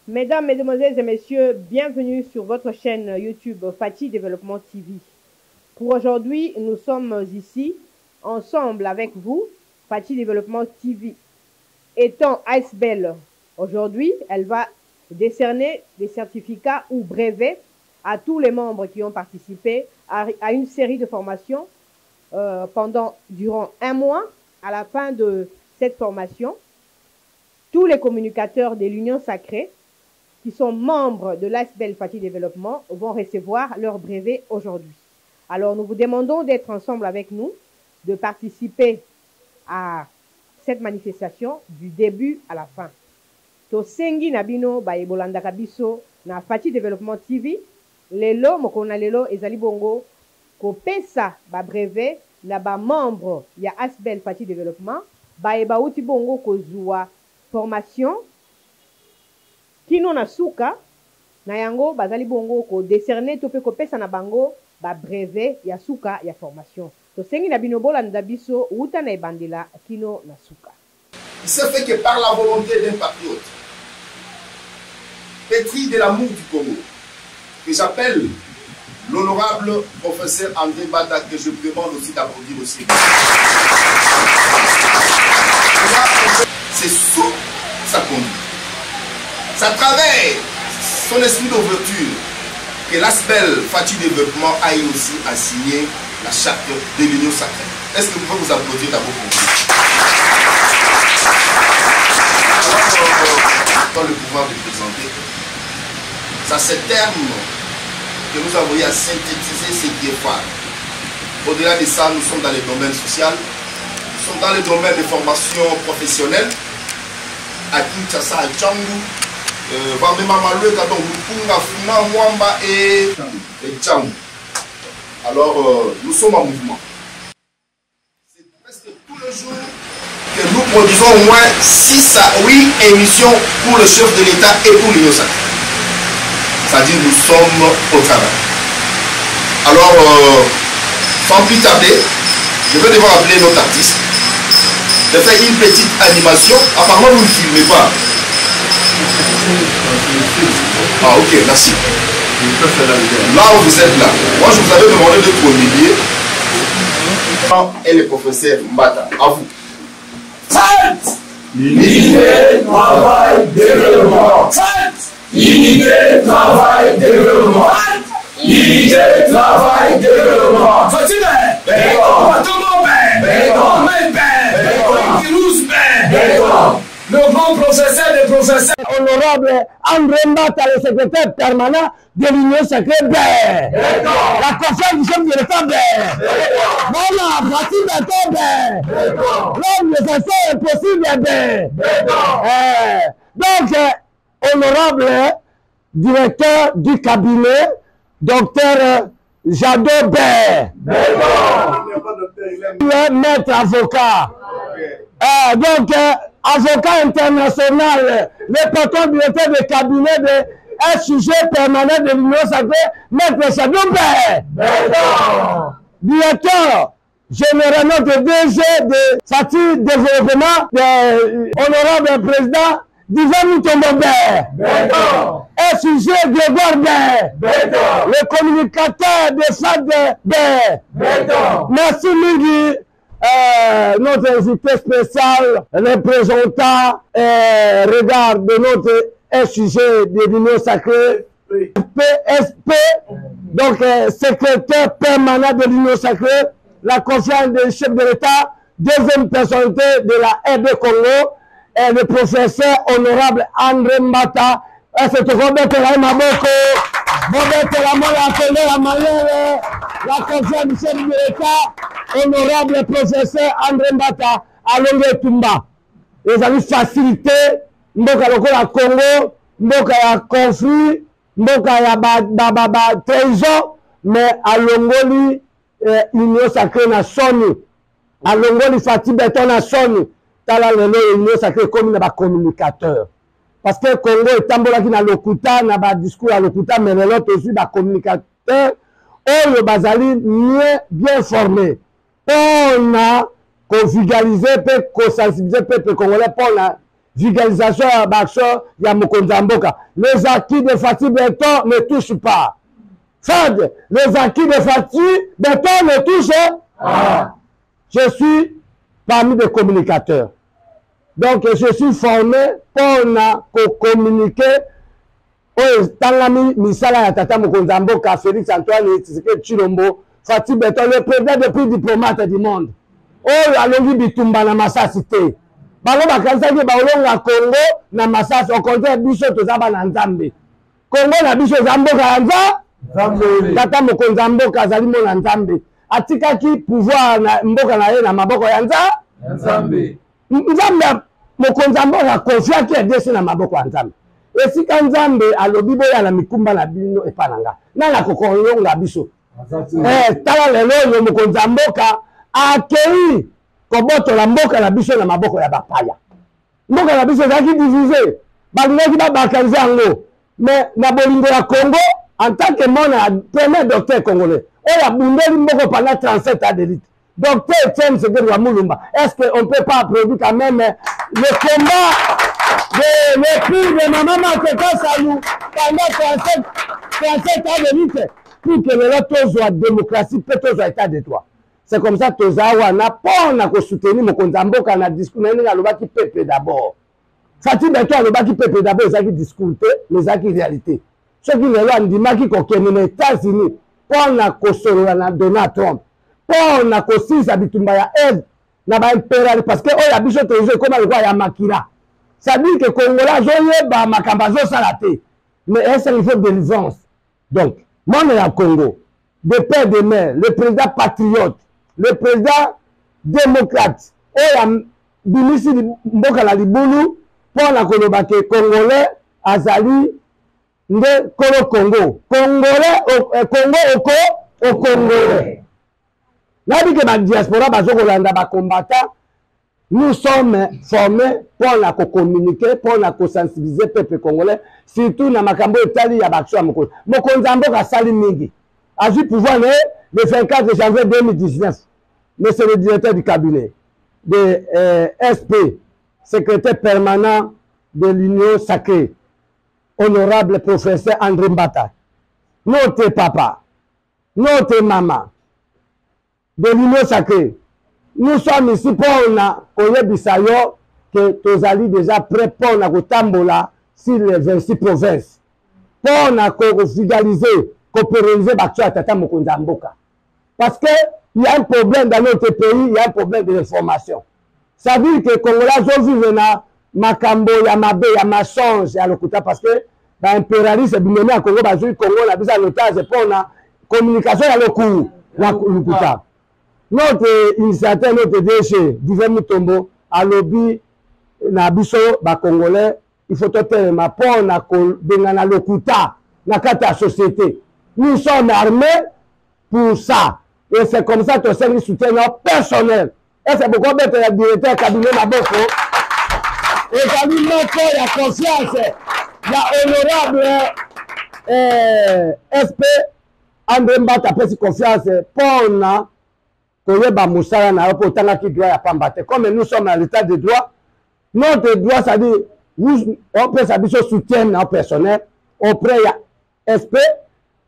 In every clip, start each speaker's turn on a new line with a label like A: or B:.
A: Mesdames, Mesdemoiselles et Messieurs, bienvenue sur votre chaîne YouTube Fati Développement TV. Pour aujourd'hui, nous sommes ici, ensemble avec vous, Fati Développement TV. Étant ASBEL, aujourd'hui, elle va décerner des certificats ou brevets à tous les membres qui ont participé à une série de formations durant un mois. À la fin de cette formation, tous les communicateurs de l'Union Sacrée qui sont membres de l'ASBEL Fati Développement vont recevoir leur brevet aujourd'hui. Alors, nous vous demandons d'être ensemble avec nous, de participer à cette manifestation du début à la fin. Tosengi Nabino Baebolanda Kabiso na Fati Développement TV, lelo mokona lelo ezali bongo kopesa ba brevet na ba membre ya ASBEL Fati Développement baeba uti bongo kozua formation kino na suka na yango bazali bongo ko décerner to pe ko pesa na bango ba brevet ya suka ya formation. To sengi na bino bolanda biso uta na ebandela kino na suka.
B: Il se fait que par la volonté d'un patriote pétri de l'amour du Congo, que j'appelle l'honorable professeur André Bata, que je vous demande aussi d'applaudir aussi. C'est sous sa conduite. C'est à travers son esprit d'ouverture que l'ASBEL Fati Développement a aussi signé la charte de l'Union Sacrée. Est-ce que vous pouvez vous applaudir d'abord pour vous? Dans le pouvoir de présenter, ça c'est terme que nous avons eu à synthétiser ce qui est phare. Au-delà de ça, nous sommes dans le domaine social, nous sommes dans le domaine de formation professionnelle, à Kinshasa, à Tchangou, alors, nous sommes en mouvement. C'est presque tous les jours que nous produisons au moins 6 à 8 émissions pour le chef de l'État et pour l'Union Sacrée. C'est-à-dire nous sommes au travail. Alors, sans plus tarder, je vais devoir appeler notre artiste de faire une petite animation. Apparemment, vous ne filmez pas. Ah ok, merci. Là où vous êtes là, moi je vous avais demandé d'être au milieu. Et le professeur Mbata, à vous.
C: Unité, travail, développement. Unité, travail, développement. Unité, travail, développement. Le grand professeur des professeurs.
D: Honorable André Mbata, le secrétaire permanent de l'Union Sacrée, la confiance du chef de l'État, voilà, Fati Développement, l'homme des affaires impossibles, donc, honorable directeur du cabinet, docteur Jadot maître avocat, donc, avocat international, le patron directeur de cabinet de SUG permanent de l'Union Sacrée, maître Jadot directeur général notre DG de Fati Développement, honorable président Divin Moutombo SUG Grégoire le communicateur de FAD merci Mingi. Notre invité spécial, représentant regard de notre SUG de l'Union Sacrée, PSP, donc secrétaire permanent de l'Union Sacrée, la confiance du chef de l'État, deuxième personnalité de la RD Congo, et le professeur honorable André Mbata, c'est Robert Maboko, Robert la confiance du chef de l'État, honorable professeur André Mbata, Alonge Tumba. Ils ont facilité, mboka lokola Congo, mboka ya conflit, mboka ya trahison, mais alongoli l'Union Sacrée na soni, alongoli Fati Beton na soni, tala lelo l'Union Sacrée comme na ba communicateur. Parce que Congo est tambolaki na lokuta, na ba discours à lokuta, mais l'autre aussi ba communicateur, le bazali bien formé. On a configuralisé, peut sensibiliser le peuple congolais pour vulgarisation ya baction ya mokonzi mboka. Les acquis de Fati Beton ne touchent pas. Fad, les acquis de Fati Beton ne touchent pas. Je suis parmi les communicateurs. Donc, je suis formé pour communiquer. Oh, Tangami Misala ya Tata mokonzi mboka, Félix Antoine Tshisekedi Tshilombo, Fati Beton, le président depuis diplomate du monde. Oh, alongi bitumba na Masasi te. Balo bakansaki baolonga Congo na Masasi, au contraire biso tozaba na Nzambe. Congo na biso zamboka ya Nzambe. Tata mokonzi mboka azali mona Nzambe. Atikaki pouvoir na mboka na ye na maboko ya Nzambe. Nzambe mokonzi mboka confiaki edesi na maboko ya Nzambe. Esika Nzambe alobi boya na mikumba na bino epananga. Nana kokoyonga biso. Tala lelo mokonzi mboka akei kobotola mboka na biso na maboko ya bapaya. Mboka na biso ezalaki divisé. Balingaki babakanza yango. Mais na bolingo ya Congo, en tant que mon premier docteur congolais, oya bundeli mboko pendant 37 ans d'élite. Docteur Etienne Tshisekedi wa Mulumba. Est-ce qu'on ne peut pas applaudir quand même le combat de l'époux de maman Mateka Salou pendant 37 ans d'élite pour que le lot soit démocratie, peut-être soit état de droit. C'est comme ça que Tozawa n'a pas soutenir mon Konzamboka na discours na lobaki peuple d'abord. Fati Beton lobaki peuple d'abord ezaki discours mais ezaki réalité. Ce qui le loi ndimaki kokene na États-Unis pour na kosolola na Donald Trump. Pour na kosisa bitumba ya aide na ba impérial parce que oya biso tozo comme le ya makira. Ça dit que Congolais zoyeba makamba zo salate. Mais est-ce qu'il faut délivrance? Donc, moi na Congo, de père de mère, le président patriote, le président démocrate, oya bimisi mboka la libulu pour na kolobake Congolais azali nde kolo Congo. Congolais Congo au Congolais. Nabi que ma diaspora bazo kolanda ba combattant, nous sommes formés pour la communiquer, pour la sensibiliser le peuple congolais, surtout dans makambo etali ya baksho mokonzi. Mokonzi mboka sali mingi. A eu pouvoir le 24 janvier 2019. Monsieur le directeur du cabinet de SP, secrétaire permanent de l'Union sacrée, honorable professeur André Mbata, notre papa, notre maman de l'Union sacrée, nous sommes ici pour Oyebisayo que Tozali déjà prêt pour Nagotambola sur les 26 provinces. Pour officialiser, pérenniser Bakcho Tata Mokonzi Mboka. Parce qu'il y a un problème dans notre pays, il y a un problème de l'information. Ça veut dire que les Congolais vivent dans Makambo, Yamabe, Yamasonge, Yalokuta, parce que l'impérialisme est mené à Congo, parce que le Congo a besoin d'otages pour la communication à l'Okuta. Notre initiateur, notre DG, Divin Mutombo, à lobby, na biso, ba Congolais, il faut totalement pour na l'Okuta, na kata société. Nous sommes armés pour ça. Et c'est comme ça que c'est le soutien personnel. Et c'est pourquoi le directeur cabinet Maboko, et ça lui montre la confiance, la honorable SP André Mbata pèse confiance pour Koyeba Moussala na pour tanga qui doit pambate. Comme nous sommes à l'état de droit, notre droit, ça dit, on peut s'habiller soutien personnel auprès de SP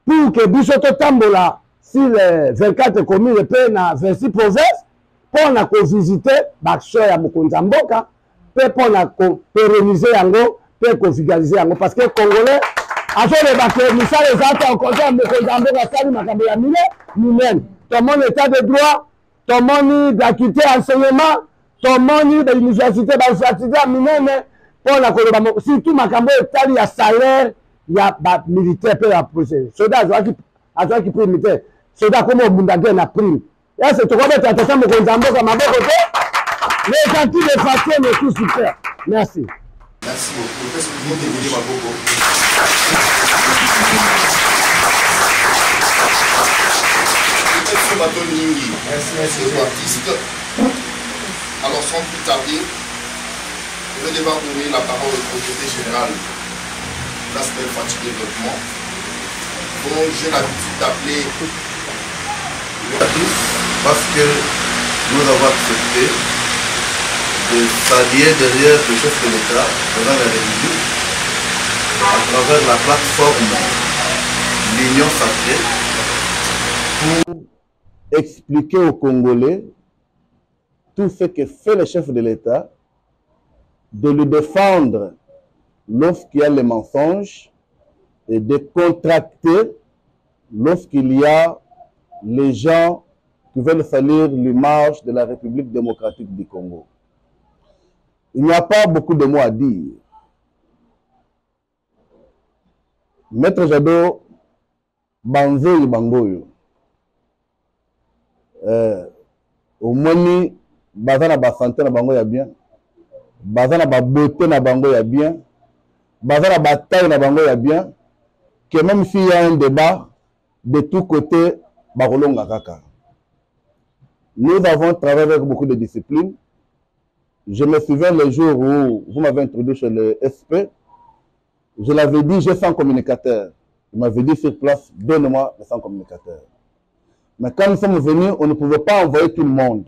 D: pour que Bissoto Tambola, si les 24 communes prennent dans 26 provinces, pour visiter Bakcho ya Mokonzi Mboka, pour pérenniser yango, pour configuriser yango. Parce que les Congolais, à ce que nous sommes les actes en contraire, Mokonzi Mboka, salut Makambo ya Minen. Tout le monde état de droit, tout le monde d'acuité enseignement, tout le monde de l'université, de Minen, pour la Colombie. Surtout Makambo état, il y a salaire, il y a militaire, il y a procès. Soldat, qui prime militaire. Soldat, comme au Bundagé, il a prime. Et c'est tout le monde qui a été Mokonzi Mboka, ma bonne côté. Les gentils de Fatia, mais tout super. Merci.
B: Merci beaucoup. Qu'est-ce que vous voulez dire, Maboko? Merci, artiste. Alors, sans plus tarder, je vais devoir donner la parole au secrétaire général de l'aspect Fati Développement, dont j'ai l'habitude d'appeler le artiste, parce que nous avons accepté de s'allier derrière le chef de l'État, devant la République, à travers la plateforme l'Union Sacrée,
E: pour expliquer aux Congolais tout ce que fait le chef de l'État, de le défendre lorsqu'il y a les mensonges et de contracter lorsqu'il y a les gens qui veulent salir l'image de la République démocratique du Congo. Il n'y a pas beaucoup de mots à dire. Maître Jadot, Banzo et Bangoyo. Au moins, Bazana ba santé na bango ya bien. Bazana ba beauté na bango ya bien. Bazana ba taille na bango ya bien. Que même s'il y a un débat, de tous côtés, Barolonga Kaka. Nous avons travaillé avec beaucoup de disciplines. Je me souviens le jour où vous m'avez introduit chez le SP. Je l'avais dit, j'ai 100 communicateurs. Il m'avait dit sur place, donne-moi les 100 communicateurs. Mais quand nous sommes venus, on ne pouvait pas envoyer tout le monde.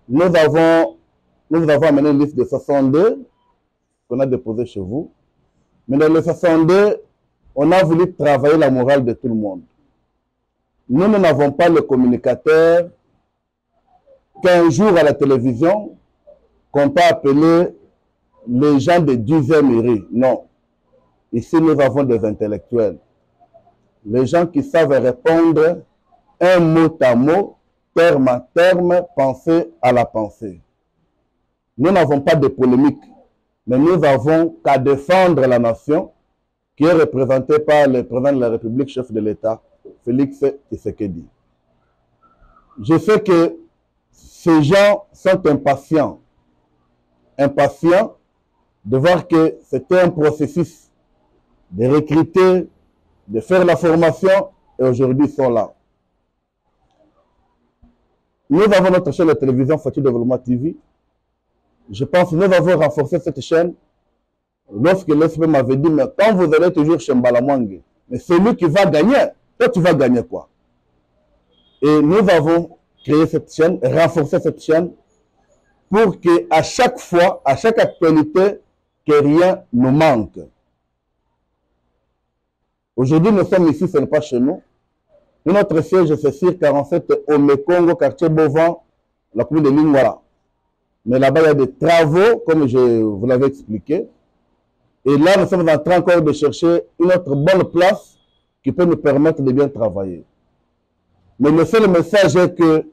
E: Nous avons amené une liste de 62 qu'on a déposée chez vous. Mais dans les 62, on a voulu travailler la morale de tout le monde. Nous n'avons pas le communicateur qu'un jour à la télévision, qu'on peut appeler les gens de 10e rue. Non. Ici, nous avons des intellectuels. Les gens qui savent répondre un mot à mot, terme à terme, pensée à la pensée. Nous n'avons pas de polémique, mais nous avons qu'à défendre la nation qui est représentée par le président de la République, chef de l'État, Félix Tshisekedi. Je sais que ces gens sont impatients de voir que c'était un processus de recruter, de faire la formation, et aujourd'hui ils sont là. Nous avons notre chaîne de télévision Fati Développement TV. Je pense que nous avons renforcé cette chaîne lorsque l'SP m'avait dit, mais quand vous allez toujours chez Mbalamwangue, mais celui qui va gagner, toi tu vas gagner quoi? Et nous avons créé cette chaîne, renforcé cette chaîne pour qu'à chaque fois, à chaque actualité, que rien ne manque. Aujourd'hui, nous sommes ici, ce n'est pas chez nous. Notre siège, c'est sur 47 au Mekongo, quartier Bovan, la commune de Lingwara. Mais là-bas, il y a des travaux, comme je vous l'avais expliqué. Et là, nous sommes en train encore de chercher une autre bonne place qui peut nous permettre de bien travailler. Mais le seul message est que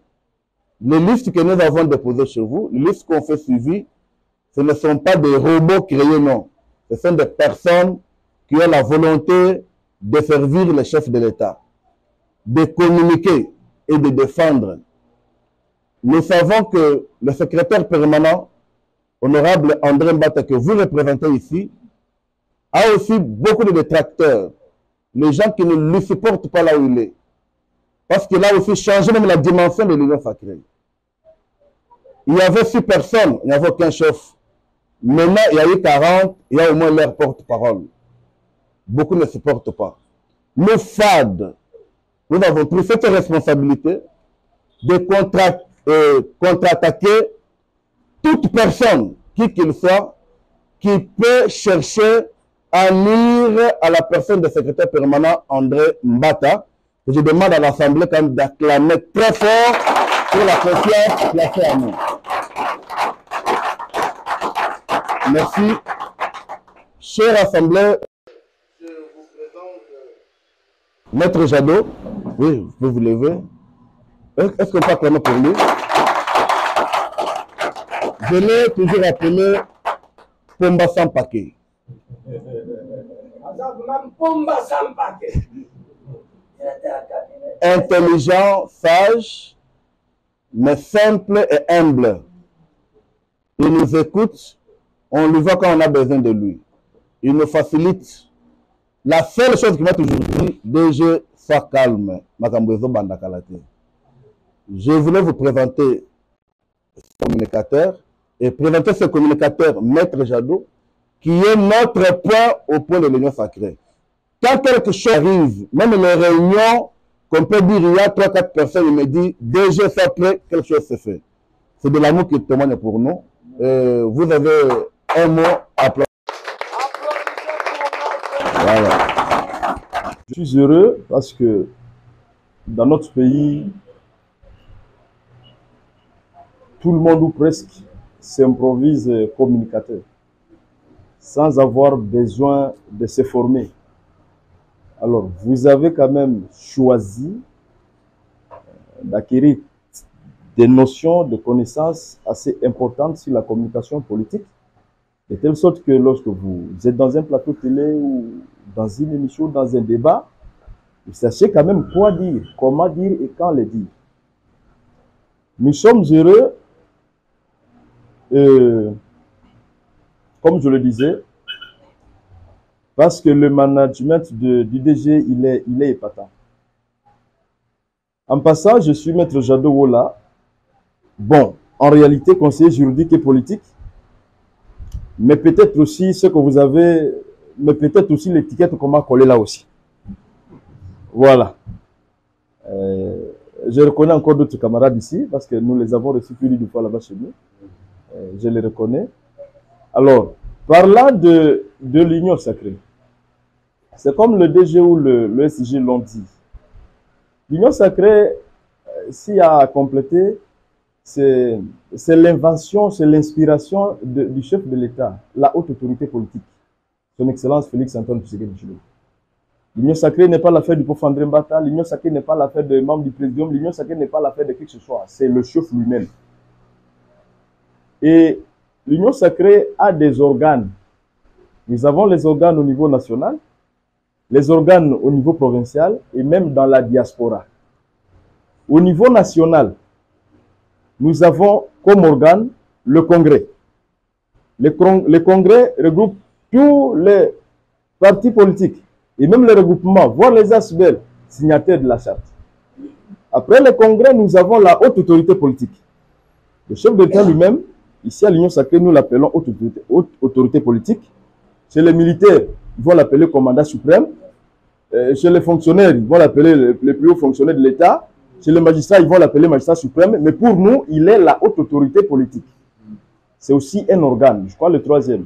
E: les listes que nous avons déposées chez vous, les listes qu'on fait suivi, ce ne sont pas des robots créés, non. Ce sont des personnes qui ont la volonté de servir le chef de l'État, de communiquer et de défendre. Nous savons que le secrétaire permanent, honorable André Mbata, que vous représentez ici, a aussi beaucoup de détracteurs, les gens qui ne lui supportent pas là où il est. Parce qu'il a aussi changé même la dimension de l'Union Sacrée. Il y avait 6 personnes, il n'y avait aucun chef. Maintenant, il y a eu 40, il y a au moins leur porte-parole. Beaucoup ne supportent pas. Nous, FAD, nous avons pris cette responsabilité de contre-attaquer toute personne, qui qu'il soit, qui peut chercher à nuire à la personne du secrétaire permanent André Mbata. Je demande à l'Assemblée quand même d'acclamer très fort pour la confiance placée en nous. Merci. Chère Assemblée, je vous présente Maître Jadot. Oui, vous pouvez vous lever. Est-ce qu'on peut acclamer pour lui? Je l'ai toujours appelé Pomba sans paquet. Intelligent, sage, mais simple et humble. Il nous écoute, on lui voit quand on a besoin de lui. Il nous facilite. La seule chose qui m'a toujours dit, DG, sois calme. Je voulais vous présenter ce communicateur et présenter ce communicateur, Maître Jadot, qui est notre point au point de l'Union Sacrée. Quand quelque chose arrive, même les réunions, qu'on peut dire, il y a 3-4 personnes, il me dit, DG, c'est après, quelque chose se fait. C'est de l'amour qui témoigne pour nous. Vous avez un mot à applaudir. Voilà. Je suis heureux parce que dans notre pays, tout le monde ou presque s'improvise communicateur sans avoir besoin de se former. Alors, vous avez quand même choisi d'acquérir des notions, de connaissances assez importantes sur la communication politique, de telle sorte que lorsque vous êtes dans un plateau télé ou dans une émission, dans un débat, vous sachez quand même quoi dire, comment dire et quand le dire. Nous sommes heureux, comme je le disais, parce que le management du DG, il est épatant. En passant, je suis Maître Jado Wola. Bon, en réalité, conseiller juridique et politique, mais peut-être aussi ce que vous avez, mais peut-être aussi l'étiquette qu'on m'a collée là aussi. Voilà. Je reconnais encore d'autres camarades ici, parce que nous les avons reçus plus d'une fois là-bas chez nous. Je les reconnais. Alors, parlant de l'union sacrée, c'est comme le DG ou le SIG l'ont dit. L'union sacrée, s'il y a à compléter, c'est l'invention, c'est l'inspiration du chef de l'État, la haute autorité politique, son Excellence Félix Antoine Tshisekedi Tshilombo. L'union sacrée n'est pas l'affaire du pauvre André Mbata, l'union sacrée n'est pas l'affaire des membres du président, l'union sacrée n'est pas l'affaire de qui que ce soit, c'est le chef lui-même. Et l'union sacrée a des organes. Nous avons les organes au niveau national, les organes au niveau provincial et même dans la diaspora. Au niveau national, nous avons comme organe le Congrès. Le Congrès regroupe tous les partis politiques et même les regroupements, voire les ASBEL, signataires de la charte. Après le Congrès, nous avons la haute autorité politique. Le chef d'État lui-même, ici à l'Union sacrée, nous l'appelons haute autorité politique. Chez les militaires, ils vont l'appeler commandant suprême. Chez les fonctionnaires, ils vont l'appeler les plus hauts fonctionnaires de l'État. Chez les magistrats, ils vont l'appeler magistrat suprême. Mais pour nous, il est la haute autorité politique. C'est aussi un organe, je crois le troisième.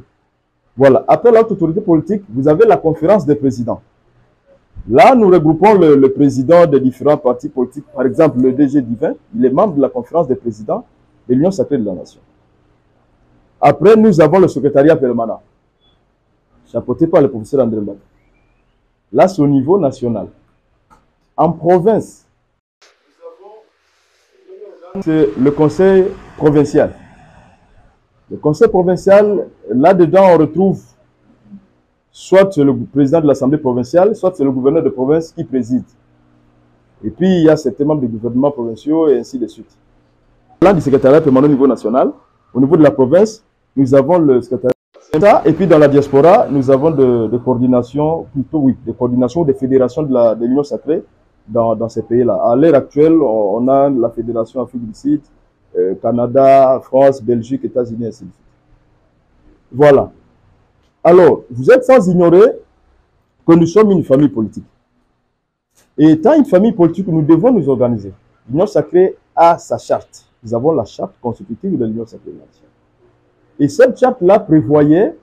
E: Voilà. Après la haute autorité politique, vous avez la conférence des présidents. Là, nous regroupons le président des différents partis politiques. Par exemple, le DG Divin, il est membre de la conférence des présidents de l'Union sacrée de la nation. Après, nous avons le secrétariat permanent, chapeauté par le professeur André Mbata. Là, c'est au niveau national. En province, c'est le conseil provincial. Le conseil provincial, là-dedans, on retrouve soit le président de l'Assemblée provinciale, soit c'est le gouverneur de province qui préside. Et puis, il y a certains membres du gouvernement provinciaux et ainsi de suite. Là, du secrétariat permanent au niveau national, au niveau de la province, nous avons le secrétariat. Et puis, dans la diaspora, nous avons de coordination, plutôt oui, de coordination des fédérations de l'Union sacrée dans ces pays-là. À l'heure actuelle, on a la Fédération Afrique du Sud, Canada, France, Belgique, États-Unis, ainsi de suite. Voilà. Alors, vous êtes sans ignorer que nous sommes une famille politique. Et étant une famille politique, nous devons nous organiser. L'Union sacrée a sa charte. Nous avons la charte constitutive de l'Union sacrée. Et cette charte-là prévoyait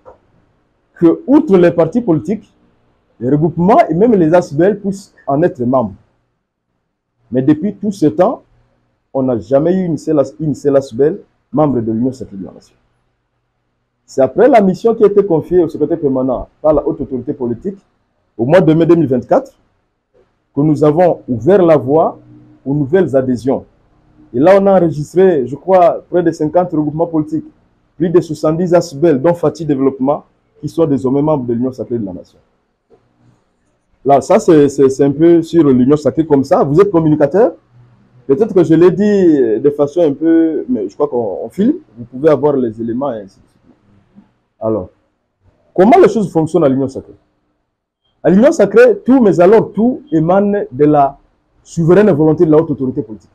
E: que, outre les partis politiques, les regroupements et même les ASBEL puissent en être membres. Mais depuis tout ce temps, on n'a jamais eu une seule ASBEL membre de l'Union sacrée de la nation. C'est après la mission qui a été confiée au secrétaire permanent par la haute autorité politique au mois de mai 2024 que nous avons ouvert la voie aux nouvelles adhésions. Et là, on a enregistré, je crois, près de 50 regroupements politiques, plus de 70 ASBEL, dont Fati Développement, qui sont désormais membres de l'Union sacrée de la nation. Là, ça, c'est un peu sur l'Union sacrée comme ça. Vous êtes communicateur. Peut-être que je l'ai dit de façon un peu, mais je crois qu'on filme. Vous pouvez avoir les éléments et ainsi de suite. Alors, comment les choses fonctionnent à l'Union sacrée? À l'Union sacrée, tout, mais alors tout émane de la souveraine volonté de la haute autorité politique.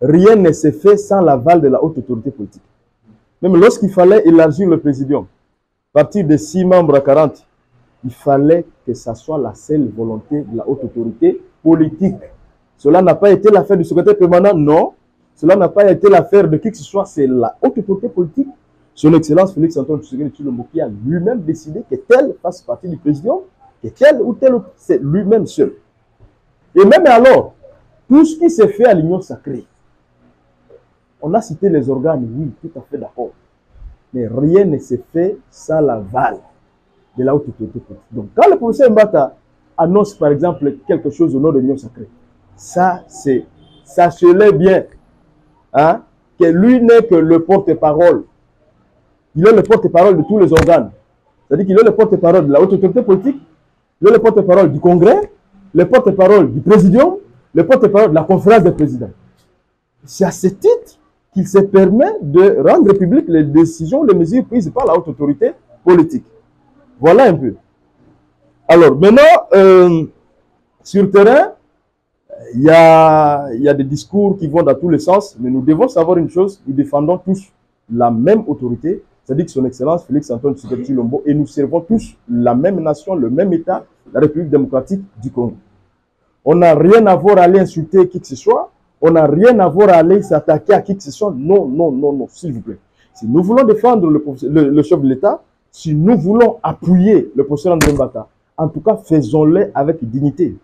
E: Rien ne s'est fait sans l'aval de la haute autorité politique. Même lorsqu'il fallait élargir le présidium, partir de 6 membres à 40, il fallait que ça soit la seule volonté de la haute autorité politique. Cela n'a pas été l'affaire du secrétaire permanent, non. Cela n'a pas été l'affaire de qui que ce soit, c'est la haute autorité politique
F: Son Excellence Félix Antoine Tshisekedi Tshilombo qui a lui-même décidé que tel fasse partie du président, que tel ou tel, c'est lui-même seul. Et même alors, tout ce qui s'est fait à l'Union sacrée, on a cité les organes, oui, tout à fait d'accord. Mais rien ne s'est fait sans l'aval de la haute autorité politique. Donc, quand le professeur Mbata annonce, par exemple, quelque chose au nom de l'Union sacrée, ça se l'est bien, hein, que lui n'est que le porte-parole. Il est le porte-parole de tous les organes. C'est-à-dire qu'il est le porte-parole de la haute autorité politique, il est le porte-parole du Congrès, le porte-parole du Présidium, le porte-parole de la conférence des présidents. C'est à ce titre qu'il se permet de rendre publiques les décisions, les mesures prises par la haute autorité politique. Voilà un peu. Alors, maintenant, sur le terrain, il y a des discours qui vont dans tous les sens, mais nous devons savoir une chose, nous défendons tous la même autorité, c'est-à-dire que son Excellence Félix Antoine Tshisekedi Tshilombo, et nous servons tous la même nation, le même État, la République démocratique du Congo. On n'a rien à voir à aller insulter qui que ce soit, on n'a rien à voir à aller s'attaquer à qui que ce soit, non, non, non, non, s'il vous plaît. Si nous voulons défendre le chef de l'État, si nous voulons appuyer le professeur André Mbata, en tout cas, faisons-le avec dignité.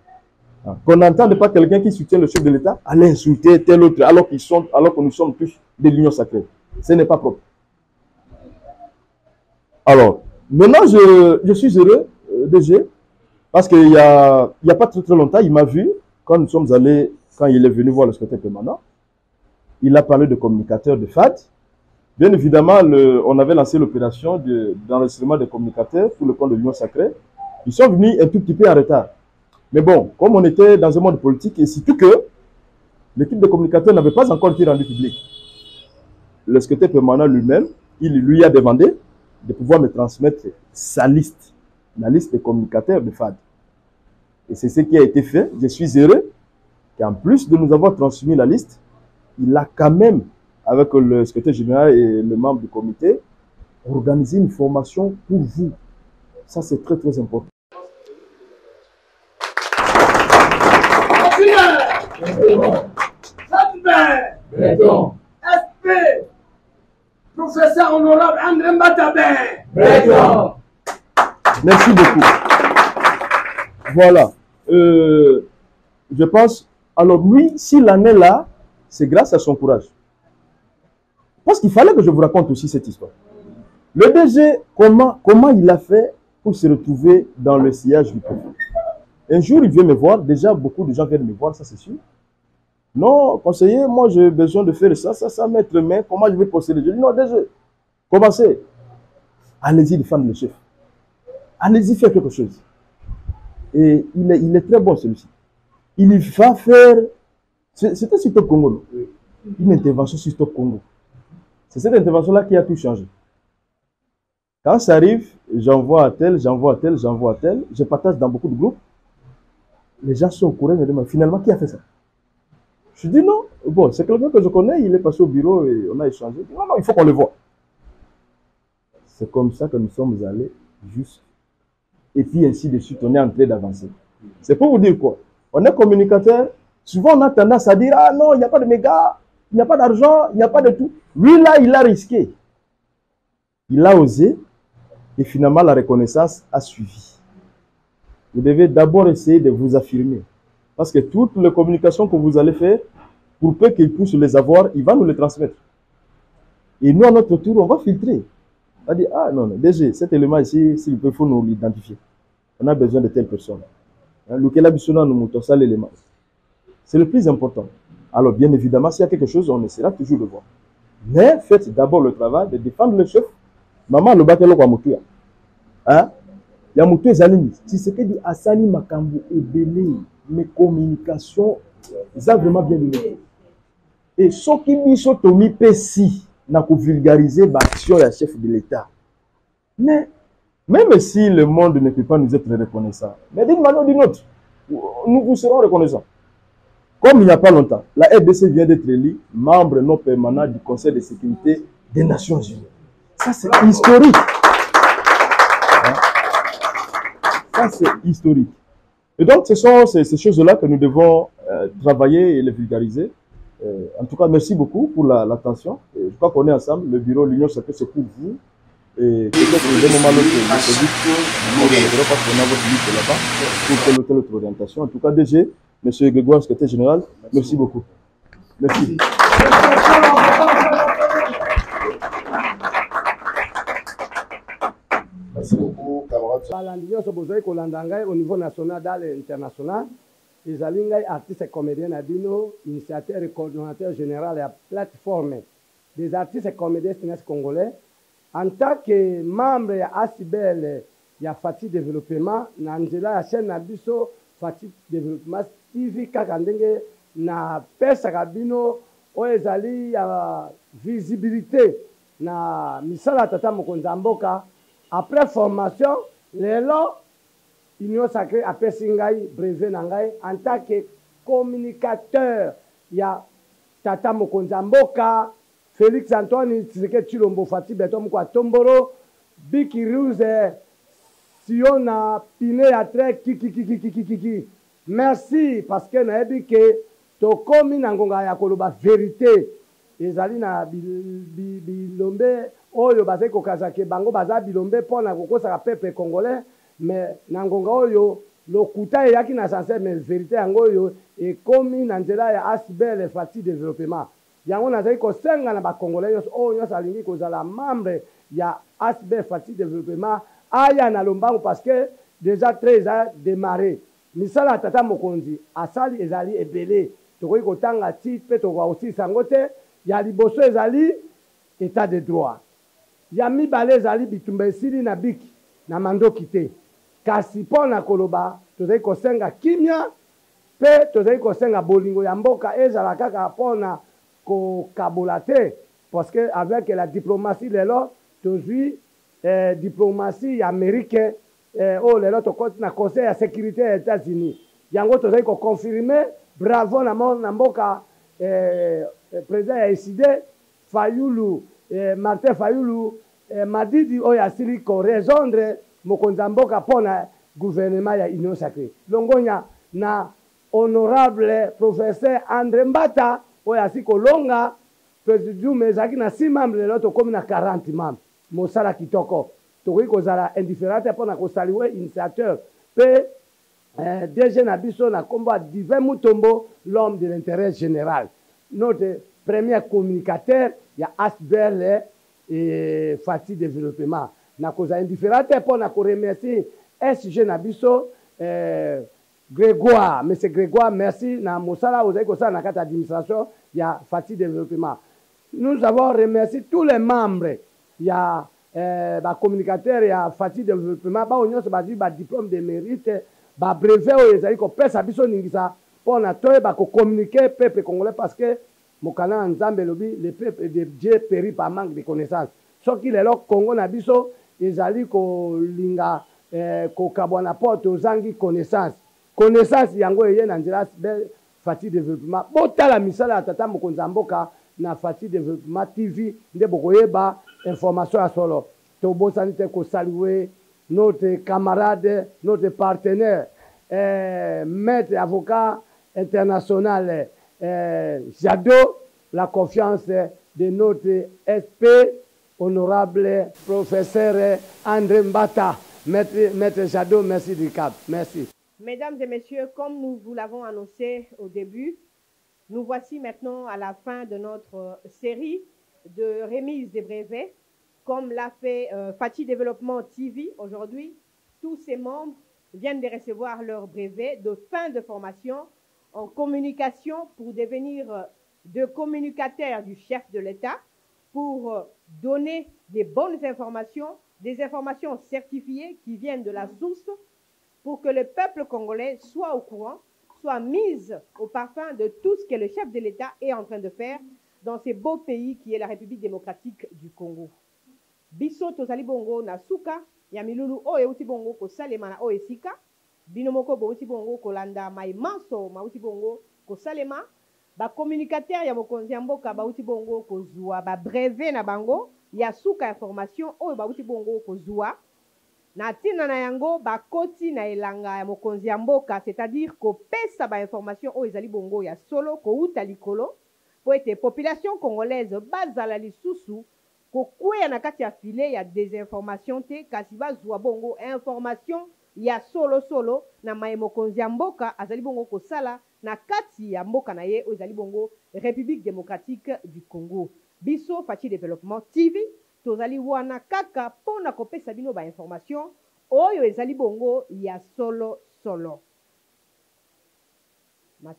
F: Qu'on n'entende pas quelqu'un qui soutient le chef de l'État aller insulter tel autre, alors que nous sommes tous de l'Union sacrée. Ce n'est pas propre. Alors, maintenant, je suis heureux, DG, parce qu'il n'y a pas très longtemps, il m'a vu, quand nous sommes allés, quand il est venu voir le secrétaire permanent, il a parlé de communicateurs de FAD. Bien évidemment, on avait lancé l'opération d'enregistrement des communicateurs pour le compte de l'Union sacrée. Ils sont venus un tout petit peu en retard. Mais bon, comme on était dans un monde politique, et surtout que l'équipe de communicateurs n'avait pas encore été rendue publique, le secrétaire permanent lui-même, il lui a demandé de pouvoir me transmettre sa liste, la liste des communicateurs de FAD. Et c'est ce qui a été fait. Je suis heureux qu'en plus de nous avoir transmis la liste, il a quand même, avec le secrétaire général et le membre du comité, organisé une formation pour vous. Ça, c'est très, très important.
C: Professeur honorable André Mbata.
F: Merci beaucoup. Voilà. Je pense, alors lui, s'il en est là, c'est grâce à son courage. Parce qu'il fallait que je vous raconte aussi cette histoire. Le DG, comment il a fait pour se retrouver dans le sillage du peuple? Un jour, il vient me voir. Déjà, beaucoup de gens viennent me voir, ça c'est sûr. Non, conseiller, moi j'ai besoin de faire ça, mettre main. Comment je vais procéder? Je dis non, DG, commencez. Allez-y défendre le chef. Allez-y faire quelque chose. Et il est très bon celui-ci. Il va faire... C'était sur Top Congo, non? Une intervention sur Top Congo. C'est cette intervention-là qui a tout changé. Quand ça arrive, j'envoie à tel, je partage dans beaucoup de groupes. Les gens sont au courant et me demandent finalement qui a fait ça. Je dis non, bon, c'est quelqu'un que je connais, il est passé au bureau et on a échangé. Non, non, il faut qu'on le voie. C'est comme ça que nous sommes allés juste. Et puis ainsi de suite, on est en train d'avancer. C'est pour vous dire quoi? On est communicateur. Souvent, on a tendance à dire, ah non, il n'y a pas de méga, il n'y a pas d'argent, il n'y a pas de tout. Lui, là, il a risqué. Il a osé. Et finalement, la reconnaissance a suivi. Vous devez d'abord essayer de vous affirmer. Parce que toutes les communications que vous allez faire, pour peu qu'il puisse les avoir, il va nous les transmettre. Et nous, à notre tour, on va filtrer. On va dire, ah non, non, déjà, cet élément ici, s'il peut, il faut nous l'identifier. On a besoin de telle personne. C'est le plus important. Alors, bien évidemment, s'il y a quelque chose, on essaiera toujours de voir. Mais faites d'abord le travail de défendre le chef. Maman, le bateau, quoi, Moutuya. Hein? Il y a Moutuya Zalini. Si c'est que dit Asani Makambu et Belé, mes communications, ça a vraiment bien donné. Et ce qui dit, ce Tomi Pessi, n'a pas vulgarisé l'action du chef de l'État. Mais, même si le monde ne peut pas nous être reconnaissant, mais d'une manière ou d'une autre, nous vous serons reconnaissants. Comme il n'y a pas longtemps, la RDC vient d'être élue membre non permanent du Conseil de sécurité des Nations Unies. Ça, c'est historique. Hein? Ça, c'est historique. Et donc, ce sont ces choses-là que nous devons travailler et les vulgariser. En tout cas, merci beaucoup pour l'attention. Je crois qu'on est ensemble. Le bureau, l'Union Sacrée, c'est pour vous. Et peut-être que d'un moment à l'autre, je dis que parce qu'on a votre liste là-bas pour telle ou telle autre orientation. En tout cas, DG, M. Grégoire, secrétaire général, merci beaucoup. Merci.
B: Merci beaucoup, camarades.
C: Au niveau national et international, les artistes et comédiens Nabino, initiateur et coordonnateur général de la plateforme des artistes et comédiens congolais. En tant que membre de ASIBEL, il y a Fati Développement, Nangela, la chaîne Nabiso, Fati Développement, TV, Kakandenge, na pesa kabino, oezali ya visibilité, na misala tata mokonzamboka. Après formation, lelo, Union Sacrée a Pessingai, brevet Nangai, en tant que communicateur, il y a Tata Mokonzamboka, Félix Antoine Tshisekedi Tshilombo Fati Betom Kwa Tomboro, Biki Ruse, Siona Pine Atre, Kiki. Merci parce que na ebi ke to komi na ngonga ya koloba vérité. Ezali na bilombe oyo bazali kokazake bango baza bilombe pona kokosa peuple congolais, mais na ngonga oyo lokuta eyaki na sanse mais vérité yango oyo ekomi na nzela ya ASIBEL Fati Développement. Yango nazali kosenga na bakongolais nyonso oyo nyonso alingi kozala membre ya ASIBEL Fati Développement aya na lombango parce que déjà très eza démarré. Misala tata mokonzi asali ezali ebele tokoki kotanga ti mpe tokokosilisa yango te. Ya liboso ezali état de droit. Ya mibale ezali bitumba esili na biki na mandoki te. Kasi mpona koloba tozali kosenga kimia mpe tozali kosenga bolingo ya mboka ezala kaka mpona kokabola te parce que avec la diplomatie lelo tozwi diplomatie ya américain oyo lelo tokoti na conseil ya sécurité ya États-Unis. Yango tozali koconfirme bravo na mboka président ya eside Fayulu Martin Fayulu Madidi oyo asili korezondre mokonza mboka mpona gouvernement ya Union Sacrée. Longonya na honorable professeur André Mbata oyo asili kolonga président ezalaki na 6 membres lelo tokomi na 40 membres. Mosala kitoko tokoki kozala indifférent mpona kosaliwe initiateur mpe DG na biso na kombo ya Divin Mutombo, l'homme de l'intérêt général. Notre premier communicateur, il y a ASIBEL et Fati Développement. Na koza indifférent pour na remercier SG na biso Grégoire, monsieur Grégoire, merci na mosala ozali kosala na kati administration ya Fati Développement. Nous avons remercié tous les membres. Il y a ba communicateur ya Fati Développement, ba onyo se bazui ba diplôme de mérite, ba brevet oyo ezali kopesa biso ningisa pona toyeba ko communiquer peuple congolais parce que mokana nzambe lobi le peuple de Dieu périt par manque de connaissances. Soki lelo Congo na biso ezali ko linga ko kabwana porte ozangi connaissance. Connaissance yango eye na nzela Fati Développement. Botala misala tata mokonza mboka na Fati Développement TV nde bokoyeba information ya solo. Tobosani te ko saluer notre camarade, notre partenaire, maître avocat international Jadot, la confiance de notre SP, honorable professeur André Mbata. Maître Jadot, merci du cap. Merci.
A: Mesdames et messieurs, comme nous vous l'avons annoncé au début, nous voici maintenant à la fin de notre série de remise des brevets. Comme l'a fait Fati Développement TV aujourd'hui, tous ses membres viennent de recevoir leur brevet de fin de formation en communication pour devenir de communicateurs du chef de l'État, pour donner des bonnes informations, des informations certifiées qui viennent de la source, pour que le peuple congolais soit au courant, soit mis au parfum de tout ce que le chef de l'État est en train de faire dans ce beau pays qui est la République démocratique du Congo. Biso tozali bongo na suka ya milulu oyo euti bongo ko salema na oyo esika bino moko bo euti bongo kolanda mai manso ma euti bongo ko salema ba communicateur ya mokonzi ya mboka ba euti bongo ko zua ba brevet na bango ya suka information oyo ba euti bongo ko zua na tina na yango ba koti na elanga ya mokonzi ya mboka, c'est-à-dire ko pesa ba information oyo ezali bongo ya solo ko uta likolo po ete population congolaise bazala lisusu kokwea na kati ya file ya désinformation te kasi bazwa bongo information ya solo na maye mokonzi ya mboka azali bongo kosala na kati ya mboka na ye ezali bongo République démocratique du Congo. Biso Fachi Développement TV tozali wana kaka pona kopesa bino ba information oyo ezali bongo ya solo.